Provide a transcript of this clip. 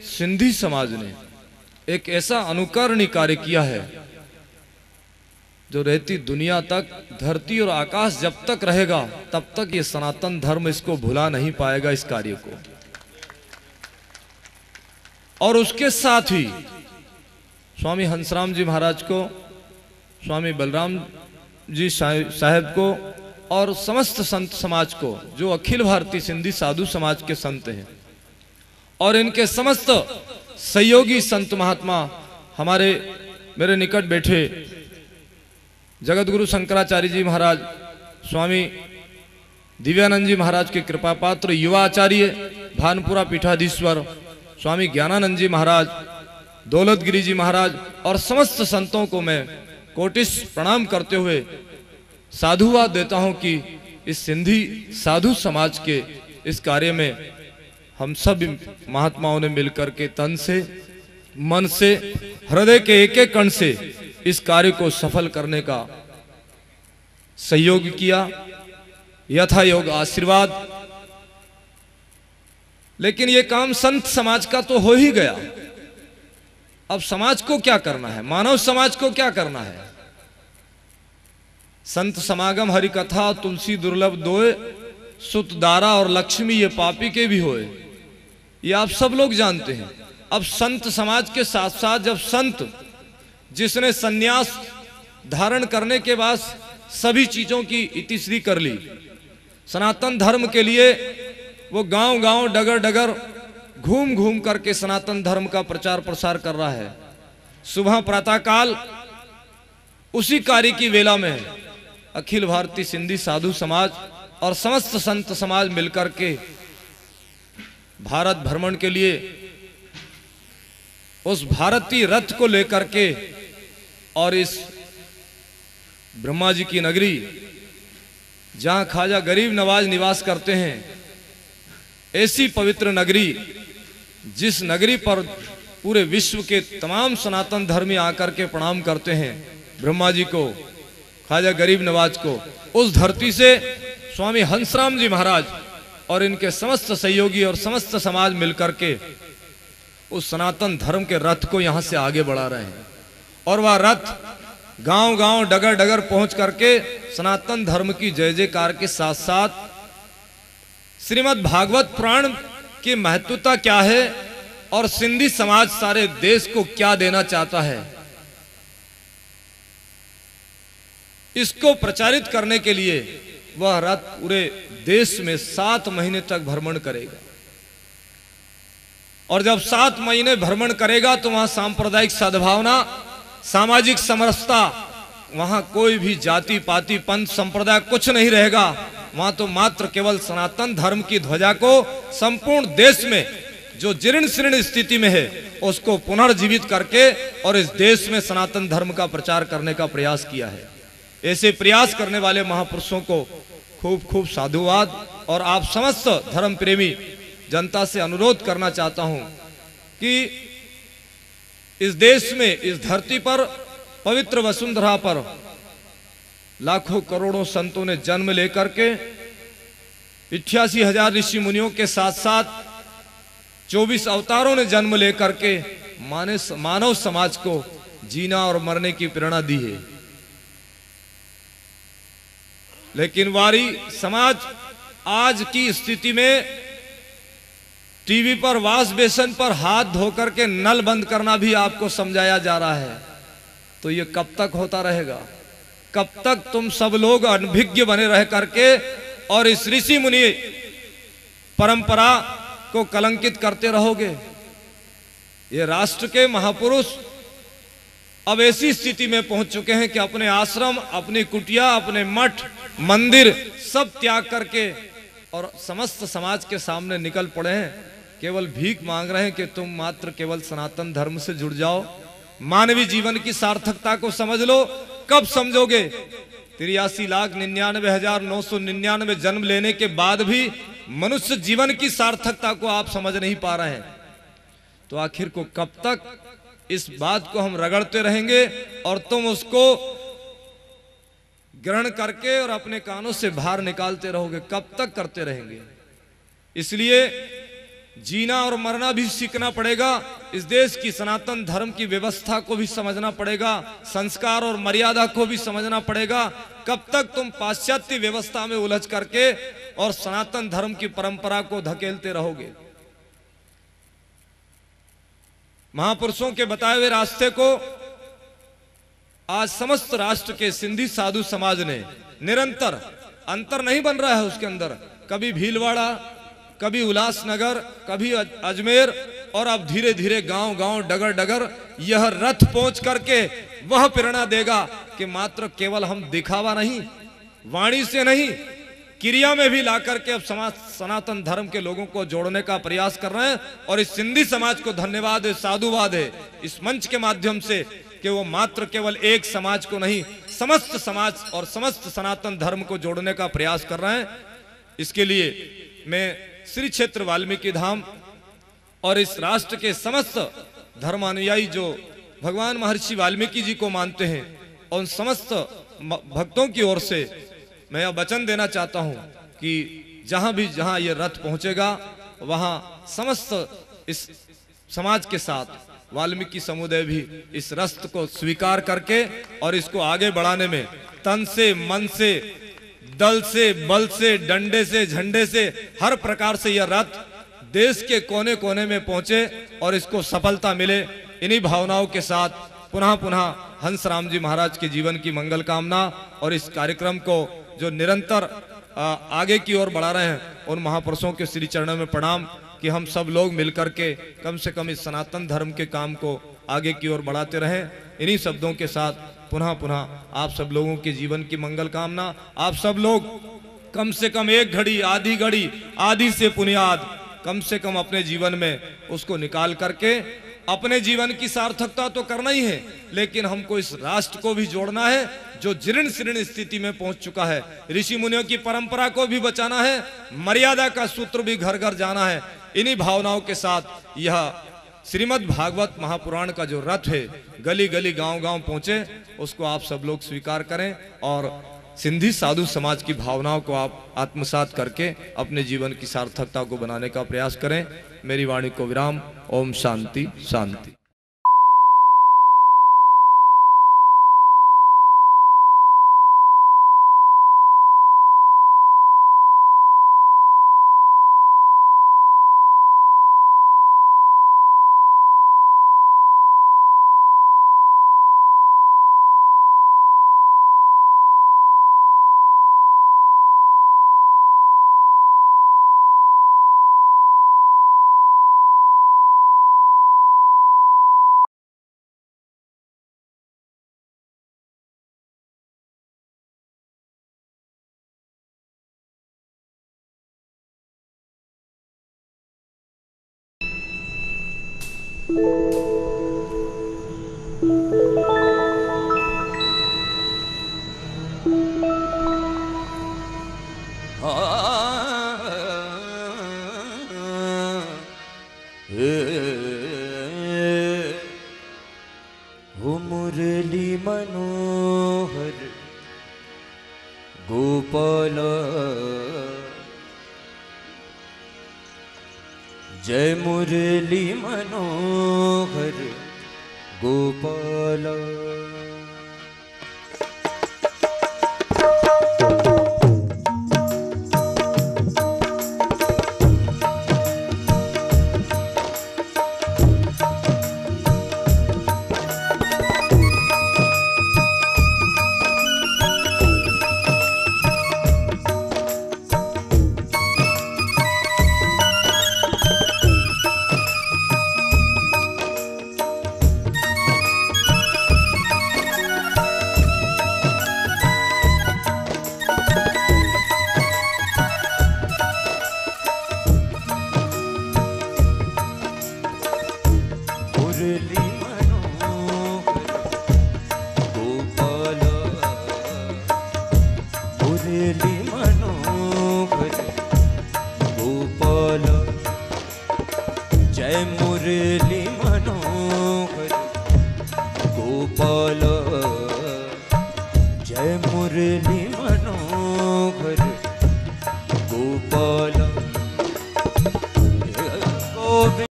सिंधी समाज ने एक ऐसा अनुकरणीय कार्य किया है जो रहती दुनिया तक, धरती और आकाश जब तक रहेगा तब तक ये सनातन धर्म इसको भुला नहीं पाएगा, इस कार्य को। और उसके साथ ही स्वामी हंसराम जी महाराज को, स्वामी बलराम जी साहेब को और समस्त संत समाज को, जो अखिल भारतीय सिंधी साधु समाज के संत हैं, और इनके समस्त सहयोगी संत महात्मा, हमारे मेरे निकट बैठे जगत गुरु शंकराचार्य जी महाराज, स्वामी दिव्यानंद जी महाराज के कृपा पात्र युवा आचार्य भानपुरा पीठाधीश्वर स्वामी ज्ञानानंद जी महाराज, दौलतगिरी जी महाराज और समस्त संतों को मैं कोटिश प्रणाम करते हुए साधुवाद देता हूं कि इस सिंधी साधु समाज के इस कार्य में हम सब महात्माओं ने मिलकर के तन से, मन से, हृदय के एक एक कण से इस कार्य को सफल करने का सहयोग किया, यथा योग आशीर्वाद। लेकिन ये काम संत समाज का तो हो ही गया। अब समाज को क्या करना है, मानव समाज को क्या करना है? संत समागम हरि कथा तुलसी दुर्लभ दोए, सुत दारा और लक्ष्मी ये पापी के भी होए, ये आप सब लोग जानते हैं। अब संत समाज के साथ साथ जब संत जिसने सन्यास धारण करने के बाद सभी चीजों की इतिश्री कर ली, सनातन धर्म के लिए वो गांव गांव डगर डगर घूम घूम करके सनातन धर्म का प्रचार प्रसार कर रहा है। सुबह प्रातःकाल उसी कार्य की वेला में अखिल भारतीय सिंधी साधु समाज और समस्त संत समाज मिलकर के भारत भ्रमण के लिए उस भारतीय रथ को लेकर के और इस ब्रह्मा जी की नगरी जहां ख्वाजा गरीब नवाज निवास करते हैं, ऐसी पवित्र नगरी जिस नगरी पर पूरे विश्व के तमाम सनातन धर्मी आकर के प्रणाम करते हैं ब्रह्मा जी को, ख्वाजा गरीब नवाज को, उस धरती से स्वामी हंसराम जी महाराज और इनके समस्त सहयोगी और समस्त समाज मिलकर के उस सनातन धर्म के रथ को यहां से आगे बढ़ा रहे हैं। और वह रथ गांव गांव डगर डगर पहुंच करके सनातन धर्म की जय जयकार के साथ साथ श्रीमद् भागवत पुराण की महत्वता क्या है और सिंधी समाज सारे देश को क्या देना चाहता है, इसको प्रचारित करने के लिए वह रथ पूरे देश में 7 महीने तक भ्रमण करेगा। और जब 7 महीने भ्रमण करेगा तो वहां सांप्रदायिक सद्भावना, सामाजिक समरसता, वहां कोई भी जाति पाति पंथ संप्रदाय कुछ नहीं रहेगा। वहां तो मात्र केवल सनातन धर्म की ध्वजा को संपूर्ण देश में जो जीर्ण शीर्ण स्थिति में है उसको पुनर्जीवित करके और इस देश में सनातन धर्म का प्रचार करने का प्रयास किया है। ऐसे प्रयास करने वाले महापुरुषों को खूब खूब साधुवाद। और आप समस्त धर्म प्रेमी जनता से अनुरोध करना चाहता हूं कि इस देश में, इस धरती पर, पवित्र वसुंधरा पर लाखों करोड़ों संतों ने जन्म लेकर के 88,000 ऋषि मुनियों के साथ साथ 24 अवतारों ने जन्म लेकर के मानव समाज को जीना और मरने की प्रेरणा दी है। लेकिन वारी समाज आज की स्थिति में टीवी पर वाश बेसन पर हाथ धोकर के नल बंद करना भी आपको समझाया जा रहा है। तो ये कब तक होता रहेगा? कब तक तुम सब लोग अनभिज्ञ बने रह करके और इस ऋषि मुनि परंपरा को कलंकित करते रहोगे? ये राष्ट्र के महापुरुष अब ऐसी स्थिति में पहुंच चुके हैं कि अपने आश्रम, अपनी कुटिया, अपने मठ मंदिर सब त्याग करके और समस्त समाज के सामने निकल पड़े हैं। केवल भीख मांग रहे हैं कि तुम मात्र केवल सनातन धर्म से जुड़ जाओ, मानवीय जीवन की सार्थकता को समझ लो। कब समझोगे? 83,99,999 जन्म लेने के बाद भी मनुष्य जीवन की सार्थकता को आप समझ नहीं पा रहे हैं। तो आखिर को कब तक इस बात को हम रगड़ते रहेंगे और तुम उसको ग्रहण करके और अपने कानों से बाहर निकालते रहोगे? कब तक करते रहेंगे? इसलिए जीना और मरना भी सीखना पड़ेगा। इस देश की सनातन धर्म की व्यवस्था को भी समझना पड़ेगा, संस्कार और मर्यादा को भी समझना पड़ेगा। कब तक तुम पाश्चात्य व्यवस्था में उलझ करके और सनातन धर्म की परंपरा को धकेलते रहोगे? महापुरुषों के बताए हुए रास्ते को आज समस्त राष्ट्र के सिंधी साधु समाज ने निरंतर, अंतर नहीं बन रहा है उसके अंदर, कभी भीलवाड़ा, कभी उल्लासनगर, कभी अजमेर, और अब धीरे धीरे गांव गांव डगर डगर यह रथ पहुंच करके वह प्रेरणा देगा कि मात्र केवल हम दिखावा नहीं, वाणी से नहीं, क्रिया में भी ला करके अब समाज सनातन धर्म के लोगों को जोड़ने का प्रयास कर रहे हैं। और इस सिंधी समाज को धन्यवाद है, साधुवाद है इस मंच के माध्यम से कि वो मात्र केवल एक समाज को नहीं, समस्त समाज और समस्त सनातन धर्म को जोड़ने का प्रयास कर रहे हैं। इसके लिए मैं श्री क्षेत्र वाल्मीकि धाम और इस राष्ट्र के समस्त धर्मानुयायी जो भगवान महर्षि वाल्मीकि जी को मानते हैं, और उन समस्त भक्तों की ओर से मैं यह वचन देना चाहता हूं कि जहां ये रथ पहुंचेगा वहां समस्त इस समाज के साथ वाल्मीकि समुदाय भी इस रथ को स्वीकार करके और इसको आगे बढ़ाने में तन से, मन से, दल से, बल से, डंडे से, झंडे से, हर प्रकार से यह रथ देश के कोने कोने में पहुंचे और इसको सफलता मिले। इन्हीं भावनाओं के साथ पुनः पुनः हंसराम जी महाराज के जीवन की मंगल कामना और इस कार्यक्रम को जो निरंतर आगे की ओर बढ़ा रहे हैं उन महापुरुषों के श्री चरणों में प्रणाम कि हम सब लोग मिलकर के कम से कम इस सनातन धर्म के काम को आगे की ओर बढ़ाते रहें। इन्हीं शब्दों के साथ पुनः पुनः आप सब लोगों के जीवन की मंगल कामना। आप सब लोग कम से कम एक घड़ी, आधी घड़ी, आधी से पुनियाद कम से कम अपने जीवन में उसको निकाल करके अपने जीवन की सार्थकता तो करना ही है, लेकिन हमको इस राष्ट्र को भी जोड़ना है जो जीर्ण शीर्ण स्थिति में पहुंच चुका है। ऋषि मुनियों की परंपरा को भी बचाना है, मर्यादा का सूत्र भी घर घर जाना है। इन्हीं भावनाओं के साथ यह श्रीमद् भागवत महापुराण का जो रथ है गली गली गांव गांव पहुंचे, उसको आप सब लोग स्वीकार करें और सिंधी साधु समाज की भावनाओं को आप आत्मसात करके अपने जीवन की सार्थकता को बनाने का प्रयास करें। मेरी वाणी को विराम। ओम शांति शांति। मुरली मनोहर गोपाल, जय मुरली मनोहर गोपाल। जय मुरली